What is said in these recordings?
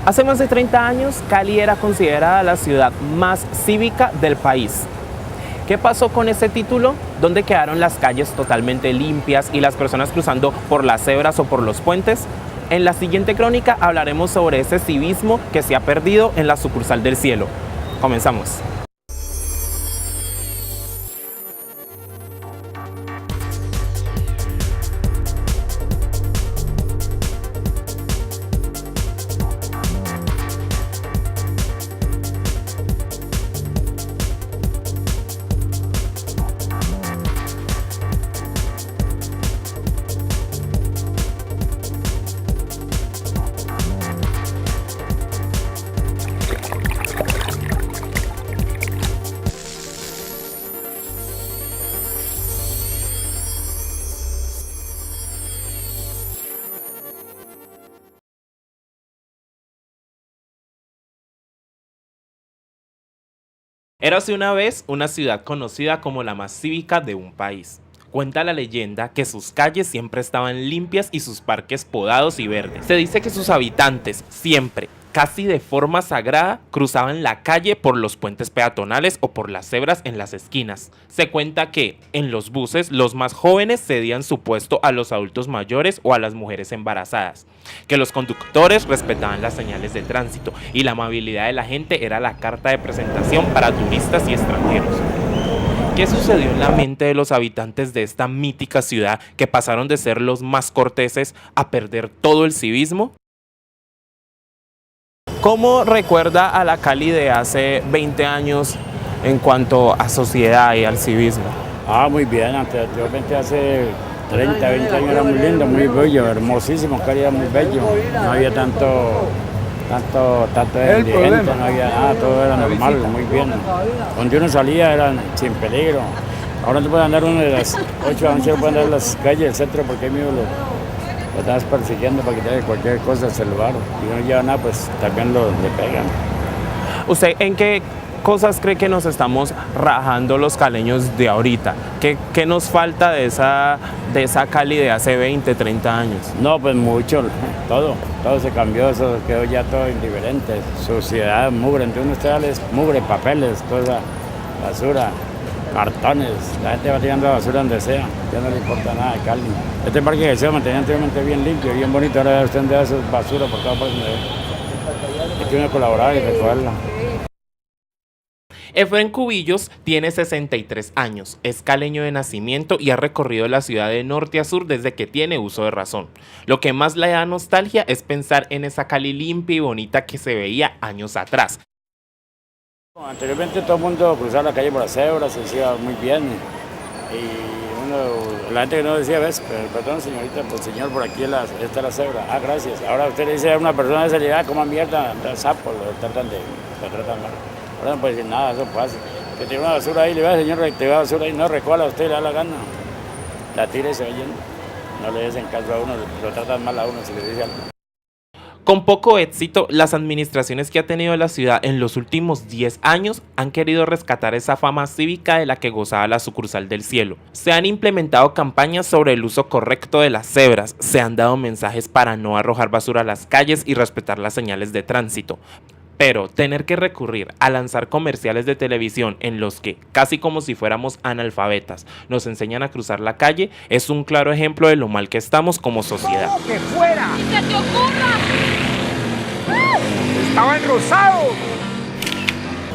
Hace más de 30 años, Cali era considerada la ciudad más cívica del país. ¿Qué pasó con ese título? ¿Dónde quedaron las calles totalmente limpias y las personas cruzando por las cebras o por los puentes? En la siguiente crónica hablaremos sobre ese civismo que se ha perdido en la sucursal del cielo. Comenzamos. Érase una vez una ciudad conocida como la más cívica de un país. Cuenta la leyenda que sus calles siempre estaban limpias y sus parques podados y verdes. Se dice que sus habitantes siempre, casi de forma sagrada, cruzaban la calle por los puentes peatonales o por las cebras en las esquinas. Se cuenta que en los buses los más jóvenes cedían su puesto a los adultos mayores o a las mujeres embarazadas, que los conductores respetaban las señales de tránsito y la amabilidad de la gente era la carta de presentación para turistas y extranjeros. ¿Qué sucedió en la mente de los habitantes de esta mítica ciudad que pasaron de ser los más corteses a perder todo el civismo? ¿Cómo recuerda a la Cali de hace 20 años en cuanto a sociedad y al civismo? Muy bien, anteriormente hace 30, 20 años era muy lindo, muy bello, hermosísimo, Cali era muy bello, no había tanto de gente, no había nada, todo era normal, muy bien. Donde uno salía era sin peligro. Ahora no puede andar uno de las 8 a 11, no puede andar en las calles del centro porque ahí mismo lo estás persiguiendo para quitarle cualquier cosa al celular. Y no lleva nada, pues también le pegan. ¿Usted en qué cosas cree que nos estamos rajando los caleños de ahorita? ¿Qué nos falta de esa Cali de hace 20, 30 años? No, pues mucho, todo se cambió, eso quedó ya todo indiferente. Suciedad, mugre, entre unos tales, mugre, papeles, toda esa basura, cartones, la gente va tirando la basura donde sea, ya no le importa nada de Cali. Este parque que se mantenía anteriormente bien limpio, bien bonito, ahora usted anda esas basura por toda parte donde ve. Hay que uno colaborar y recogerla. Efren Cubillos tiene 63 años, es caleño de nacimiento y ha recorrido la ciudad de norte a sur desde que tiene uso de razón. Lo que más le da nostalgia es pensar en esa Cali limpia y bonita que se veía años atrás. Anteriormente todo el mundo cruzaba la calle por las cebras, se decía muy bien. Y la gente que no decía, ves, perdón señorita, pues señor, por aquí esta es la cebra. Gracias. Ahora usted le dice a una persona de salida, coma mierda, sapo, lo tratan mal. Ahora no puede decir nada, eso pasa. Que tiene una basura ahí, le va, señor, que te va basura ahí, no recola, a usted le da la gana. La tira y se va yendo. No le dicen caso a uno, lo tratan mal a uno si le dice algo. Con poco éxito, las administraciones que ha tenido la ciudad en los últimos 10 años han querido rescatar esa fama cívica de la que gozaba la sucursal del cielo. Se han implementado campañas sobre el uso correcto de las cebras, se han dado mensajes para no arrojar basura a las calles y respetar las señales de tránsito. Pero tener que recurrir a lanzar comerciales de televisión en los que, casi como si fuéramos analfabetas, nos enseñan a cruzar la calle es un claro ejemplo de lo mal que estamos como sociedad. ¡Que fuera! ¡Y se te ocurra! ¡Estaba enrosado!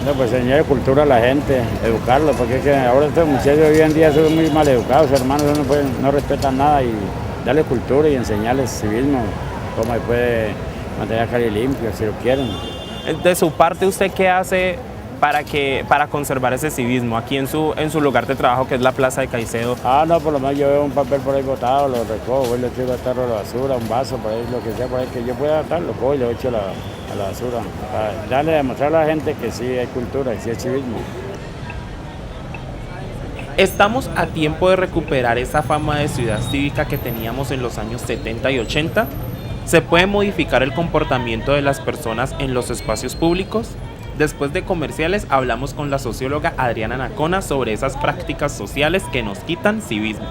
No, pues enseñar cultura a la gente, educarlo, porque es que ahora estos muchachos hoy en día son muy mal educados, hermanos, no respetan nada y darle cultura y enseñarles civismo, cómo se puede mantener a Cali limpio, si lo quieren. De su parte, ¿usted qué hace para conservar ese civismo aquí en su lugar de trabajo, que es la Plaza de Caicedo? No, por lo menos yo veo un papel por ahí botado, lo recojo, voy, le tiro a botar a la basura, un vaso por ahí, lo que sea por ahí que yo pueda botar, lo cojo y lo echo a la basura. Para demostrarle a la gente que sí hay cultura, que sí hay civismo. ¿Estamos a tiempo de recuperar esa fama de ciudad cívica que teníamos en los años 70 y 80? ¿Se puede modificar el comportamiento de las personas en los espacios públicos? Después de comerciales hablamos con la socióloga Adriana Nacona sobre esas prácticas sociales que nos quitan civismo.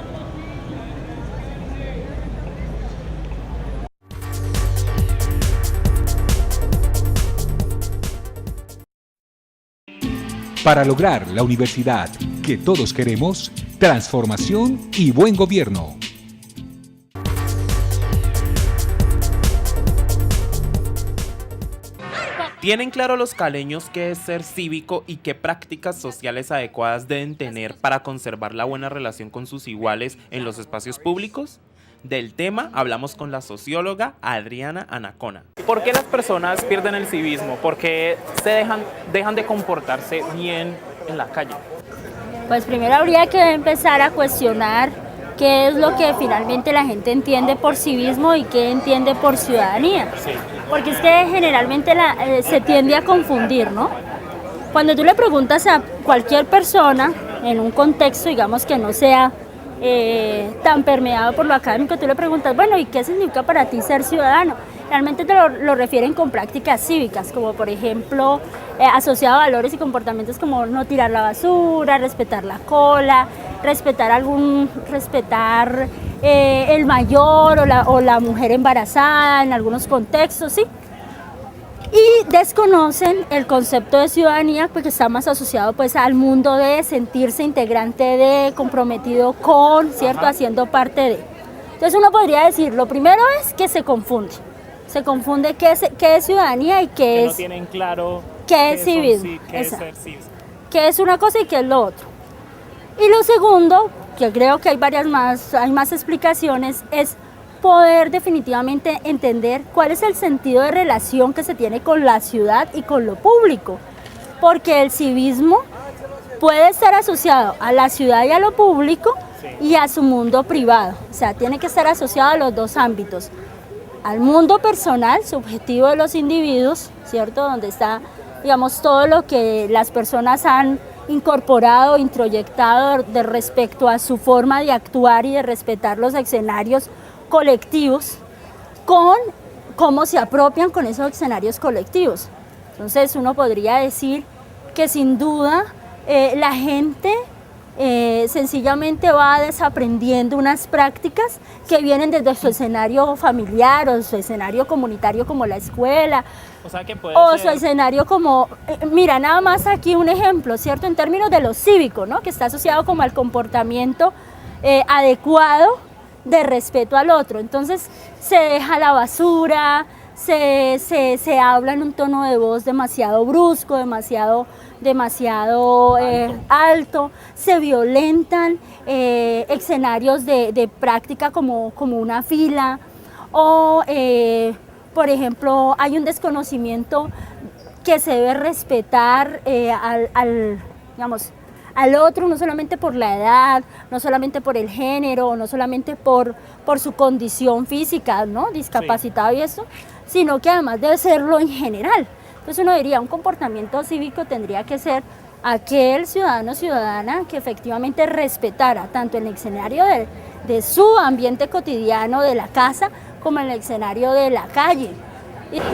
para lograr la universidad que todos queremos, transformación y buen gobierno. ¿Tienen claro los caleños qué es ser cívico y qué prácticas sociales adecuadas deben tener para conservar la buena relación con sus iguales en los espacios públicos? Del tema hablamos con la socióloga Adriana Anacona. ¿Por qué las personas pierden el civismo? ¿Por qué dejan de comportarse bien en la calle? Pues primero habría que empezar a cuestionar qué es lo que finalmente la gente entiende por civismo y qué entiende por ciudadanía. Sí. Porque es que generalmente se tiende a confundir, ¿no? Cuando tú le preguntas a cualquier persona en un contexto, digamos que no sea tan permeado por lo académico, tú le preguntas, bueno, ¿y qué significa para ti ser ciudadano? Realmente te lo refieren con prácticas cívicas, como por ejemplo, asociado a valores y comportamientos como no tirar la basura, respetar la cola, respetar el mayor o la mujer embarazada en algunos contextos, ¿sí? Y desconocen el concepto de ciudadanía porque está más asociado pues al mundo de sentirse integrante de, comprometido con, ¿cierto? Haciendo parte de. Entonces uno podría decir, lo primero es que se confunde qué es ciudadanía y qué es... no tienen claro qué es civismo. Qué es ser cívico. Qué es una cosa y qué es lo otro. Y lo segundo, que creo que hay más explicaciones, es poder definitivamente entender cuál es el sentido de relación que se tiene con la ciudad y con lo público, porque el civismo puede estar asociado a la ciudad y a lo público y a su mundo privado, o sea, tiene que estar asociado a los dos ámbitos, al mundo personal, subjetivo de los individuos, ¿cierto? Donde está, digamos, todo lo que las personas han incorporado, introyectado de respecto a su forma de actuar y de respetar los escenarios colectivos, con cómo se apropian con esos escenarios colectivos. Entonces uno podría decir que sin duda la gente sencillamente va desaprendiendo unas prácticas que vienen desde su escenario familiar o su escenario comunitario como la escuela, O sea que puede o ser... su escenario como, mira, nada más aquí un ejemplo, ¿cierto? En términos de lo cívico, ¿no? Que está asociado como al comportamiento adecuado de respeto al otro. Entonces se deja la basura, se habla en un tono de voz demasiado brusco, demasiado alto, se violentan escenarios de práctica como una fila, o por ejemplo hay un desconocimiento que se debe respetar al otro, no solamente por la edad, no solamente por el género, no solamente por su condición física, ¿no? Discapacitado y eso, sino que además debe serlo en general. Entonces uno diría, un comportamiento cívico tendría que ser aquel ciudadano o ciudadana que efectivamente respetara tanto el escenario de su ambiente cotidiano, de la casa, como el escenario de la calle.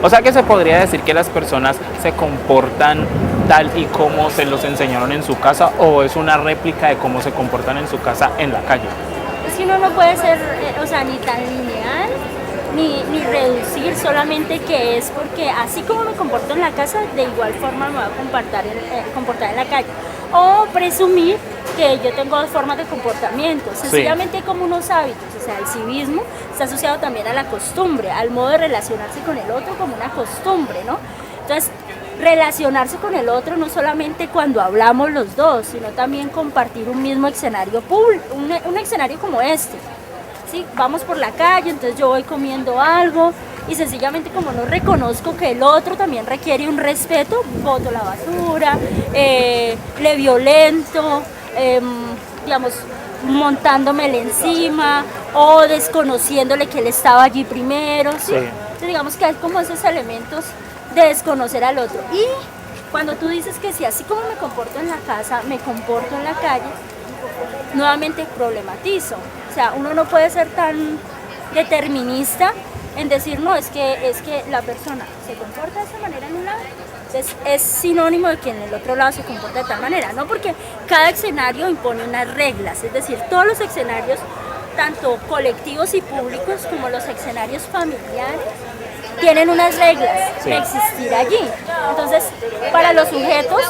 O sea que se podría decir que las personas se comportan tal y como se los enseñaron en su casa, o es una réplica de cómo se comportan en su casa en la calle. Es que uno no puede ser, ni tan lineal, ni reducir solamente que es porque así como me comporto en la casa, de igual forma me voy a comportar en la calle. O presumir que yo tengo dos formas de comportamiento, sencillamente hay como unos hábitos, o sea, el civismo está asociado también a la costumbre, al modo de relacionarse con el otro como una costumbre, ¿no? Entonces, relacionarse con el otro no solamente cuando hablamos los dos, sino también compartir un mismo escenario público, un escenario como este. ¿Sí? Vamos por la calle, entonces yo voy comiendo algo y sencillamente como no reconozco que el otro también requiere un respeto, boto la basura, le violento, montándomele encima o desconociéndole que él estaba allí primero, ¿sí? Entonces digamos que hay como esos elementos de desconocer al otro. Y cuando tú dices que si así como me comporto en la casa, me comporto en la calle, nuevamente problematizo. O sea, uno no puede ser tan determinista en decir, no, es que la persona se comporta de esta manera en un lado, entonces es sinónimo de que en el otro lado se comporta de tal manera, ¿no? Porque cada escenario impone unas reglas, es decir, todos los escenarios, tanto colectivos y públicos como los escenarios familiares, tienen unas reglas de existir allí. Entonces, para los sujetos,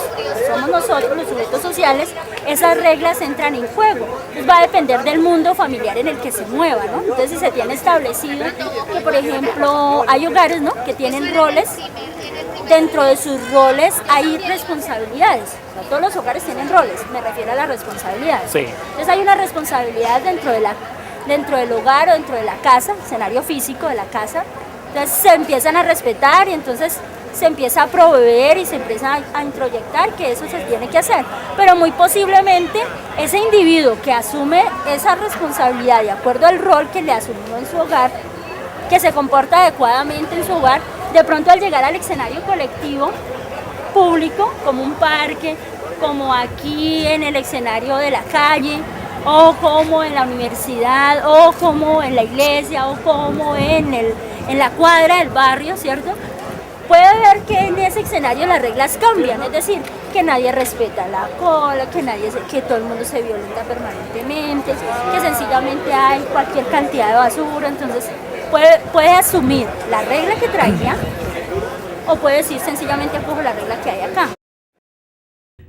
somos nosotros los sujetos sociales, esas reglas entran en juego. Entonces va a depender del mundo familiar en el que se mueva, ¿no? Entonces, si se tiene establecido que, por ejemplo, hay hogares, ¿no?, que tienen roles, dentro de sus roles hay responsabilidades. O sea, todos los hogares tienen roles, me refiero a las responsabilidades. Sí. Entonces hay una responsabilidad dentro del hogar o dentro de la casa, escenario físico de la casa. Entonces se empiezan a respetar y entonces se empieza a proveer y se empieza a introyectar que eso se tiene que hacer. Pero muy posiblemente ese individuo que asume esa responsabilidad de acuerdo al rol que le asumió en su hogar, que se comporta adecuadamente en su hogar, de pronto al llegar al escenario colectivo, público, como un parque, como aquí en el escenario de la calle, o como en la universidad, o como en la iglesia, o como en la cuadra del barrio, ¿cierto? Puede ver que en ese escenario las reglas cambian, es decir, que nadie respeta la cola, que todo el mundo se violenta permanentemente, que sencillamente hay cualquier cantidad de basura. Entonces puede asumir la regla que traía o puede decir sencillamente acojo la regla que hay acá.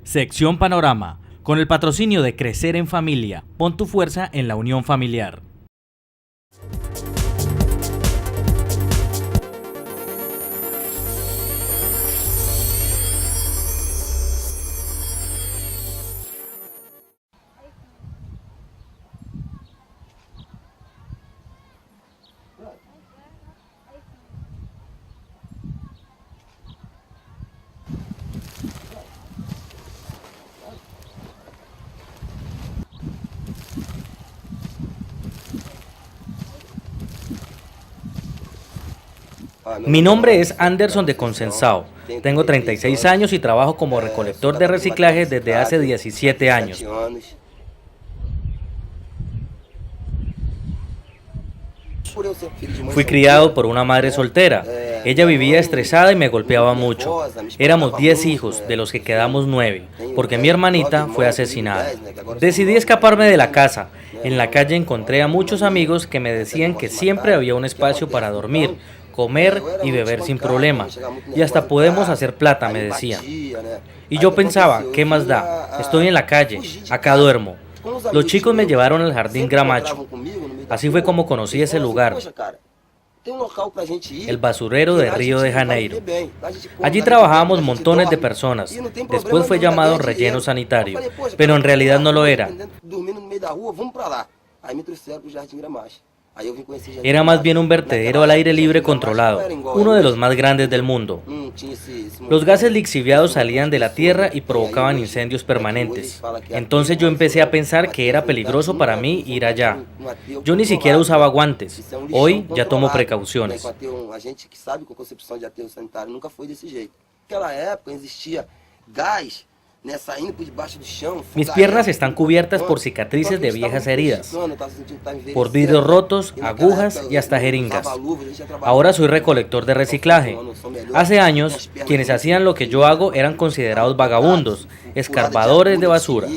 Sección Panorama, con el patrocinio de Crecer en Familia. Pon tu fuerza en la unión familiar. Mi nombre es Anderson de Consensao. Tengo 36 años y trabajo como recolector de reciclaje desde hace 17 años. Fui criado por una madre soltera. Ella vivía estresada y me golpeaba mucho. Éramos 10 hijos, de los que quedamos 9, porque mi hermanita fue asesinada. Decidí escaparme de la casa. En la calle encontré a muchos amigos que me decían que siempre había un espacio para dormir, comer y beber sin problema. Y hasta podemos hacer plata, me decían. Y yo pensaba, ¿qué más da? Estoy en la calle, acá duermo. Los chicos me llevaron al Jardín Gramacho. Así fue como conocí ese lugar, el basurero de Río de Janeiro. Allí trabajábamos montones de personas. Después fue llamado relleno sanitario, pero en realidad no lo era. Era más bien un vertedero al aire libre controlado, uno de los más grandes del mundo. Los gases lixiviados salían de la tierra y provocaban incendios permanentes. Entonces yo empecé a pensar que era peligroso para mí ir allá. Yo ni siquiera usaba guantes. Hoy ya tomo precauciones. Mis piernas están cubiertas por cicatrices de viejas heridas, por vidrios rotos, agujas y hasta jeringas. Ahora soy recolector de reciclaje. Hace años, quienes hacían lo que yo hago eran considerados vagabundos, escarbadores de basura.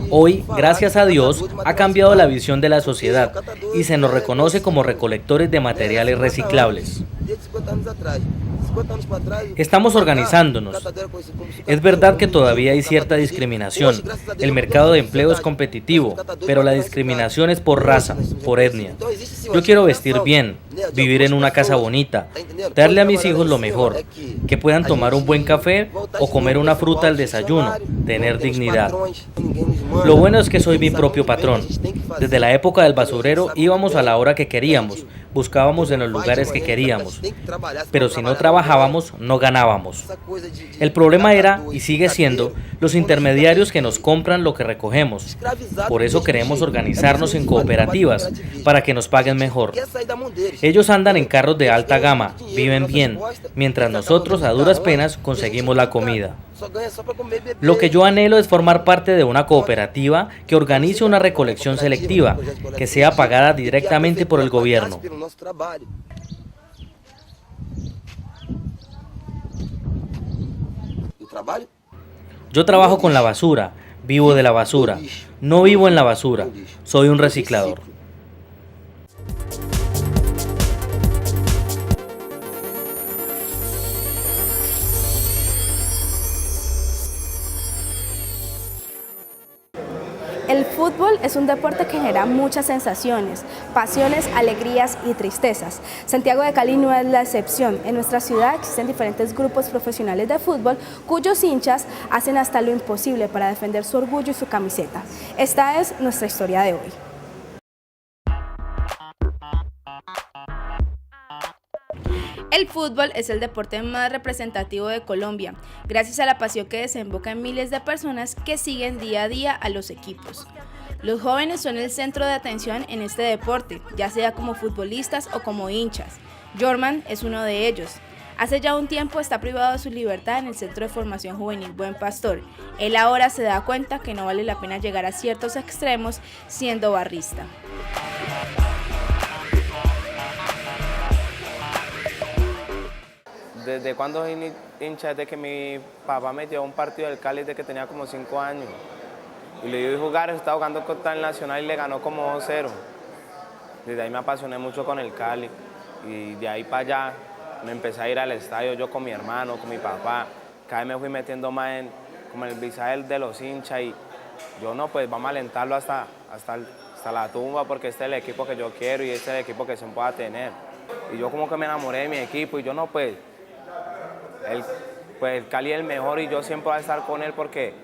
Hoy, gracias a Dios, ha cambiado la visión de la sociedad y se nos reconoce como recolectores de materiales reciclables. Estamos organizándonos. Es verdad que todavía hay cierta discriminación. El mercado de empleo es competitivo, pero la discriminación es por raza, por etnia. Yo quiero vestir bien, vivir en una casa bonita, darle a mis hijos lo mejor, que puedan tomar un buen café o comer una fruta al desayuno, tener dignidad. Lo bueno es que soy mi propio patrón. Desde la época del basurero íbamos a la hora que queríamos, buscábamos en los lugares que queríamos, pero si no trabajábamos, no ganábamos. El problema era, y sigue siendo, los intermediarios que nos compran lo que recogemos. Por eso queremos organizarnos en cooperativas, para que nos paguen mejor. Ellos andan en carros de alta gama, viven bien, mientras nosotros a duras penas conseguimos la comida. Lo que yo anhelo es formar parte de una cooperativa que organice una recolección selectiva, que sea pagada directamente por el gobierno. Yo trabajo con la basura, vivo de la basura, no vivo en la basura, soy un reciclador. El fútbol es un deporte que genera muchas sensaciones, pasiones, alegrías y tristezas. Santiago de Cali no es la excepción. En nuestra ciudad existen diferentes grupos profesionales de fútbol cuyos hinchas hacen hasta lo imposible para defender su orgullo y su camiseta. Esta es nuestra historia de hoy. El fútbol es el deporte más representativo de Colombia, gracias a la pasión que desemboca en miles de personas que siguen día a día a los equipos. Los jóvenes son el centro de atención en este deporte, ya sea como futbolistas o como hinchas. Jorman es uno de ellos. Hace ya un tiempo está privado de su libertad en el Centro de Formación Juvenil Buen Pastor. Él ahora se da cuenta que no vale la pena llegar a ciertos extremos siendo barrista. ¿Desde cuando soy hincha? Desde que mi papá me llevó a un partido del Cali desde que tenía como 5 años. Y le dio a jugar, estaba jugando contra el Nacional y le ganó como 2-0. Desde ahí me apasioné mucho con el Cali. Y de ahí para allá me empecé a ir al estadio yo con mi hermano, con mi papá. Cada vez me fui metiendo más en como el visaje de los hinchas. Y yo no, pues vamos a alentarlo hasta la tumba porque este es el equipo que yo quiero y este es el equipo que se pueda tener. Y yo como que me enamoré de mi equipo y yo no, pues el Cali es el mejor y yo siempre voy a estar con él porque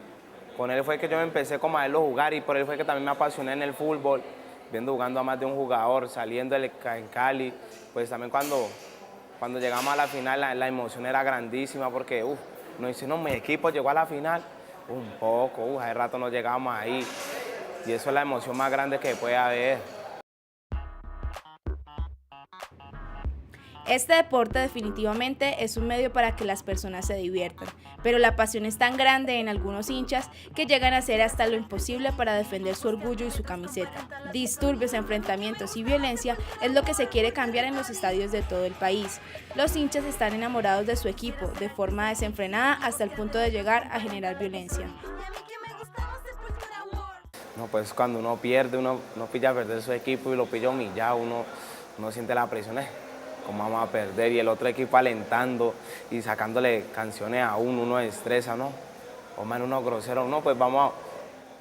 con él fue que yo me empecé como a verlo jugar y por él fue que también me apasioné en el fútbol, viendo jugando a más de un jugador, saliendo en Cali, pues también cuando llegamos a la final la emoción era grandísima porque nos dice, no, mi equipo llegó a la final, un poco, hace rato no llegamos ahí y eso es la emoción más grande que puede haber. Este deporte definitivamente es un medio para que las personas se diviertan, pero la pasión es tan grande en algunos hinchas que llegan a hacer hasta lo imposible para defender su orgullo y su camiseta. Disturbios, enfrentamientos y violencia es lo que se quiere cambiar en los estadios de todo el país. Los hinchas están enamorados de su equipo de forma desenfrenada hasta el punto de llegar a generar violencia. No, pues cuando uno pierde, uno pilla a perder su equipo y lo pilla humillado, uno siente la presión, cómo vamos a perder, y el otro equipo alentando y sacándole canciones a uno estresa, ¿no? O más uno grosero, no, pues vamos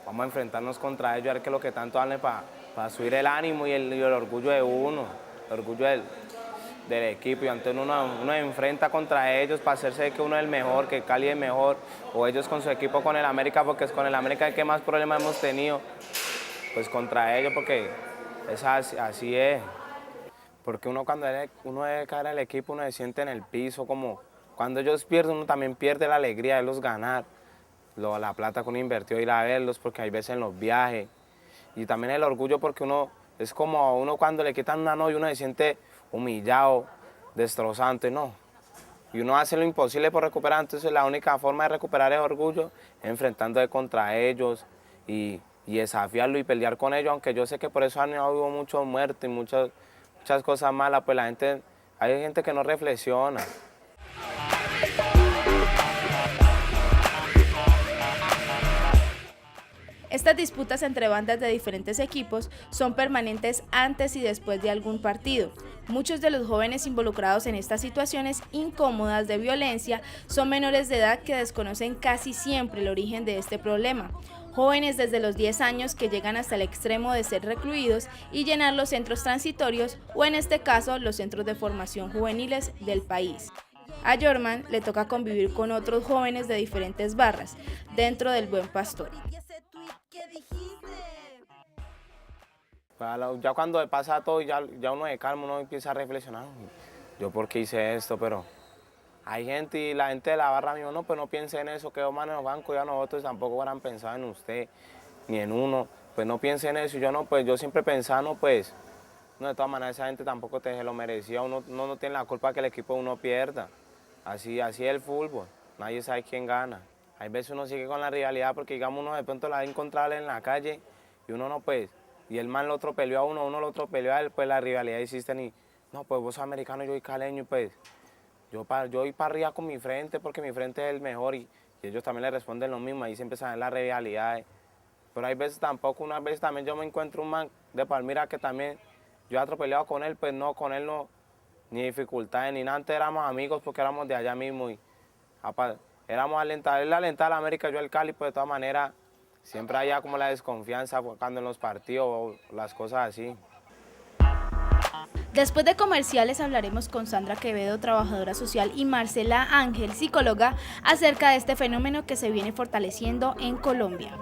a enfrentarnos contra ellos, a ver qué es lo que tanto hable para subir el ánimo y el orgullo de uno, el orgullo del equipo, y antes uno se enfrenta contra ellos para hacerse que uno es el mejor, que Cali es el mejor, o ellos con su equipo con el América, porque es con el América el que más problemas hemos tenido, pues contra ellos, porque así es. Porque uno cuando uno debe caer al equipo, uno se siente en el piso, como cuando ellos pierden, uno también pierde la alegría de verlos ganar, la plata que uno invirtió ir a verlos, porque hay veces en los viajes, y también el orgullo porque uno, es como uno cuando le quitan una novia, uno se siente humillado, destrozante, ¿no? Y uno hace lo imposible por recuperar, entonces la única forma de recuperar ese orgullo es enfrentándose contra ellos y desafiarlo y pelear con ellos, aunque yo sé que por eso han habido muchas muertes y muchas cosas malas, pues hay gente que no reflexiona. Estas disputas entre bandas de diferentes equipos son permanentes antes y después de algún partido. Muchos de los jóvenes involucrados en estas situaciones incómodas de violencia son menores de edad que desconocen casi siempre el origen de este problema. Jóvenes desde los 10 años que llegan hasta el extremo de ser recluidos y llenar los centros transitorios o en este caso los centros de formación juveniles del país. A Jorman le toca convivir con otros jóvenes de diferentes barras dentro del Buen Pastor. Ya cuando pasa todo, ya uno se calma, uno empieza a reflexionar. Yo por qué hice esto, pero hay gente y la gente de la barra mío, no, pues no piense en eso, quedó mal en los bancos, ya nosotros tampoco habrán pensado en usted, ni en uno, pues no piense en eso. Y yo no, pues yo siempre pensaba, no, pues, no, de todas maneras esa gente tampoco se lo merecía, uno no tiene la culpa que el equipo de uno pierda. Así es el fútbol, nadie sabe quién gana. Hay veces uno sigue con la rivalidad porque digamos uno de pronto la va a encontrar en la calle y uno no, pues, y el man lo otro peleó a uno lo otro peleó a él, pues la rivalidad existe y no, pues vos sos americano, yo soy caleño, y pues yo voy para arriba con mi frente porque mi frente es el mejor y y ellos también le responden lo mismo, ahí siempre salen las rivalidades. Pero hay veces tampoco, unas veces también yo me encuentro un man de Palmira que también yo he atropellado con él, pues no, con él no, ni dificultades, ni nada, antes éramos amigos porque éramos de allá mismo y éramos alentados, él alentaba a la América, yo al Cali, pues de todas maneras siempre había como la desconfianza cuando en los partidos o las cosas así. Después de comerciales hablaremos con Sandra Quevedo, trabajadora social, y Marcela Ángel, psicóloga, acerca de este fenómeno que se viene fortaleciendo en Colombia.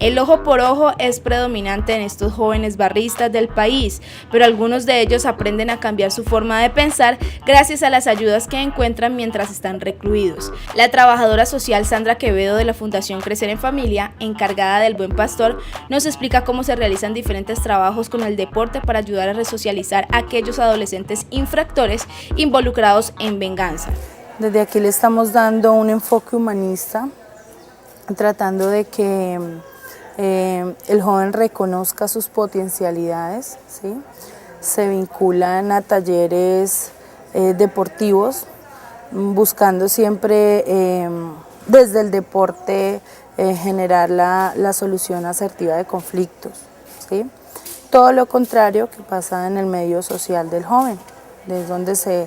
El ojo por ojo es predominante en estos jóvenes barristas del país, pero algunos de ellos aprenden a cambiar su forma de pensar gracias a las ayudas que encuentran mientras están recluidos. La trabajadora social Sandra Quevedo de la Fundación Crecer en Familia, encargada del Buen Pastor, nos explica cómo se realizan diferentes trabajos con el deporte para ayudar a resocializar a aquellos adolescentes infractores involucrados en venganza. Desde aquí le estamos dando un enfoque humanista, tratando de que el joven reconozca sus potencialidades, ¿sí? Se vinculan a talleres deportivos, buscando siempre desde el deporte generar la solución asertiva de conflictos, ¿sí? Todo lo contrario que pasa en el medio social del joven, es donde se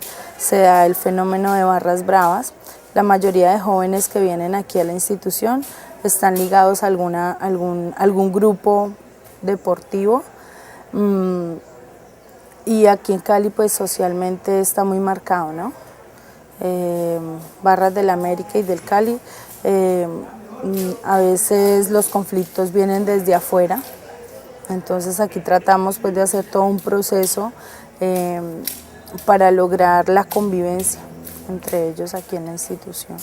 da el fenómeno de barras bravas. La mayoría de jóvenes que vienen aquí a la institución están ligados a algún grupo deportivo, y aquí en Cali pues socialmente está muy marcado, ¿no? Barras del América y del Cali, a veces los conflictos vienen desde afuera, entonces aquí tratamos pues de hacer todo un proceso para lograr la convivencia entre ellos aquí en la institución.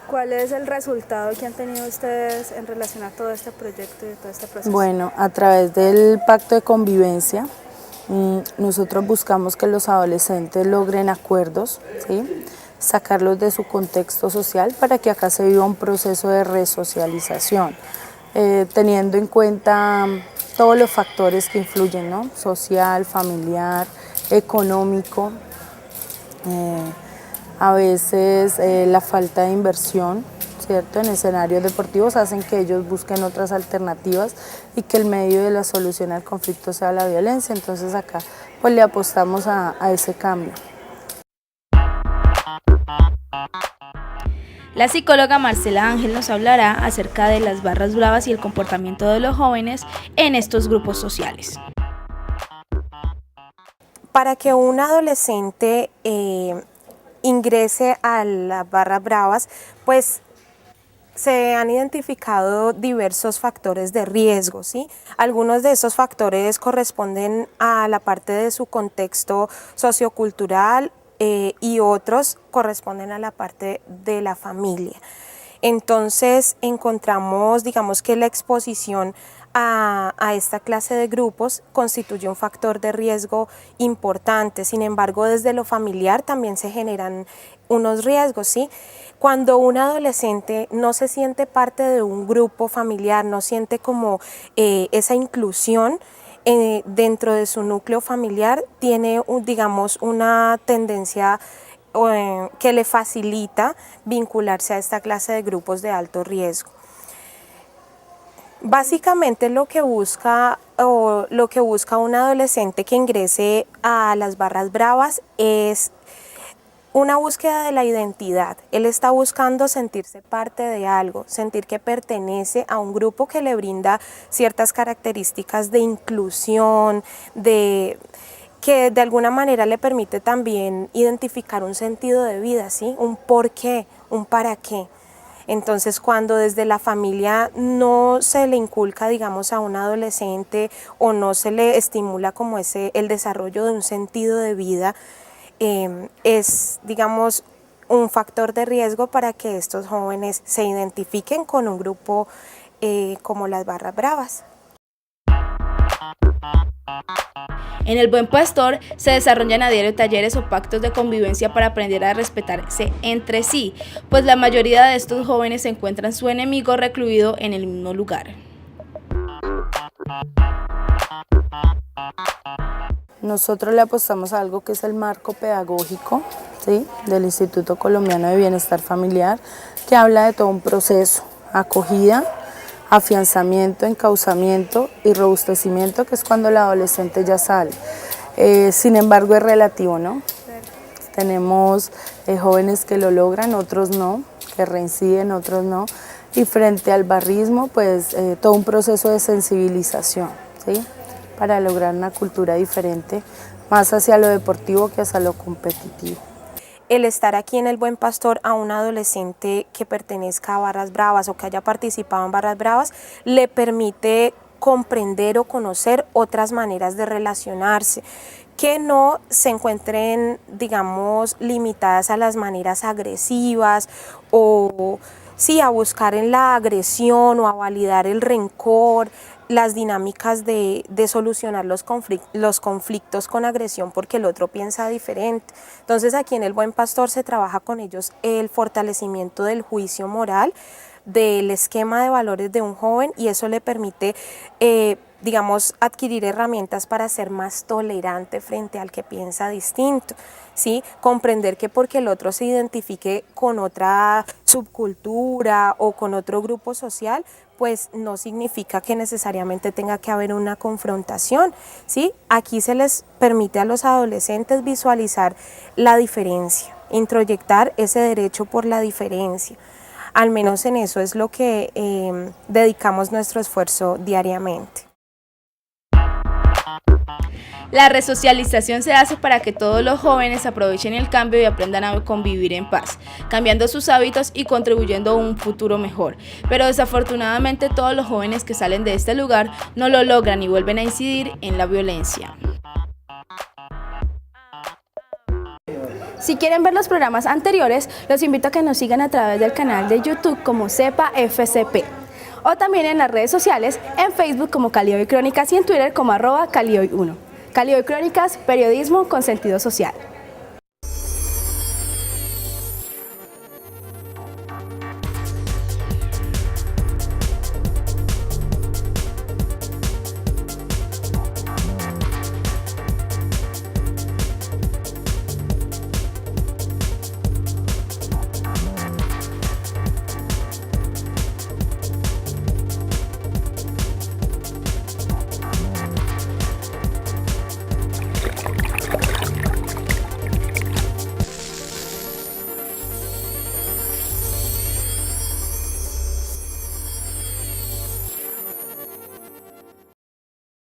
¿Cuál es el resultado que han tenido ustedes en relación a todo este proyecto y todo este proceso? Bueno, a través del pacto de convivencia, nosotros buscamos que los adolescentes logren acuerdos, ¿sí? Sacarlos de su contexto social para que acá se viva un proceso de resocialización, teniendo en cuenta todos los factores que influyen, ¿no? Social, familiar, económico. A veces la falta de inversión, ¿cierto?, en escenarios deportivos hacen que ellos busquen otras alternativas y que el medio de la solución al conflicto sea la violencia. Entonces acá pues le apostamos a ese cambio. La psicóloga Marcela Ángel nos hablará acerca de las barras bravas y el comportamiento de los jóvenes en estos grupos sociales. Para que un adolescente ingrese a las barras bravas, pues se han identificado diversos factores de riesgo, ¿sí? Algunos de esos factores corresponden a la parte de su contexto sociocultural y otros corresponden a la parte de la familia. Entonces encontramos, digamos que la exposición a esta clase de grupos constituye un factor de riesgo importante. Sin embargo, desde lo familiar también se generan unos riesgos, ¿sí? Cuando un adolescente no se siente parte de un grupo familiar, no siente como esa inclusión dentro de su núcleo familiar, tiene, digamos, una tendencia que le facilita vincularse a esta clase de grupos de alto riesgo. Básicamente lo que busca un adolescente que ingrese a las barras bravas es una búsqueda de la identidad. Él está buscando sentirse parte de algo, sentir que pertenece a un grupo que le brinda ciertas características de inclusión, que de alguna manera le permite también identificar un sentido de vida, ¿sí? Un por qué, un para qué. Entonces, cuando desde la familia no se le inculca, digamos, a un adolescente o no se le estimula como el desarrollo de un sentido de vida, es, digamos, un factor de riesgo para que estos jóvenes se identifiquen con un grupo como las barras bravas. En el Buen Pastor se desarrollan a diario talleres o pactos de convivencia para aprender a respetarse entre sí, pues la mayoría de estos jóvenes encuentran su enemigo recluido en el mismo lugar. Nosotros le apostamos a algo que es el marco pedagógico, ¿sí?, del Instituto Colombiano de Bienestar Familiar, que habla de todo un proceso: acogida, afianzamiento, encauzamiento y robustecimiento, que es cuando el adolescente ya sale. Sin embargo, es relativo, ¿no? Tenemos jóvenes que lo logran, otros no, que reinciden, otros no. Y frente al barrismo, pues todo un proceso de sensibilización, ¿sí?, para lograr una cultura diferente, más hacia lo deportivo que hacia lo competitivo. El estar aquí en el Buen Pastor a un adolescente que pertenezca a barras bravas o que haya participado en barras bravas le permite comprender o conocer otras maneras de relacionarse, que no se encuentren, digamos, limitadas a las maneras agresivas o sí, a buscar en la agresión o a validar el rencor, las dinámicas de solucionar los conflictos con agresión porque el otro piensa diferente. Entonces aquí en el Buen Pastor se trabaja con ellos el fortalecimiento del juicio moral, del esquema de valores de un joven, y eso le permite, digamos, adquirir herramientas para ser más tolerante frente al que piensa distinto, ¿sí? Comprender que porque el otro se identifique con otra subcultura o con otro grupo social, pues no significa que necesariamente tenga que haber una confrontación, ¿sí? Aquí se les permite a los adolescentes visualizar la diferencia, introyectar ese derecho por la diferencia. Al menos en eso es lo que dedicamos nuestro esfuerzo diariamente. La resocialización se hace para que todos los jóvenes aprovechen el cambio y aprendan a convivir en paz, cambiando sus hábitos y contribuyendo a un futuro mejor. Pero desafortunadamente todos los jóvenes que salen de este lugar no lo logran y vuelven a incidir en la violencia. Si quieren ver los programas anteriores, los invito a que nos sigan a través del canal de YouTube como Cepa FCP, o también en las redes sociales, en Facebook como Cali Hoy Crónicas y en Twitter como @CaliHoy1. Cali Hoy Crónicas, periodismo con sentido social.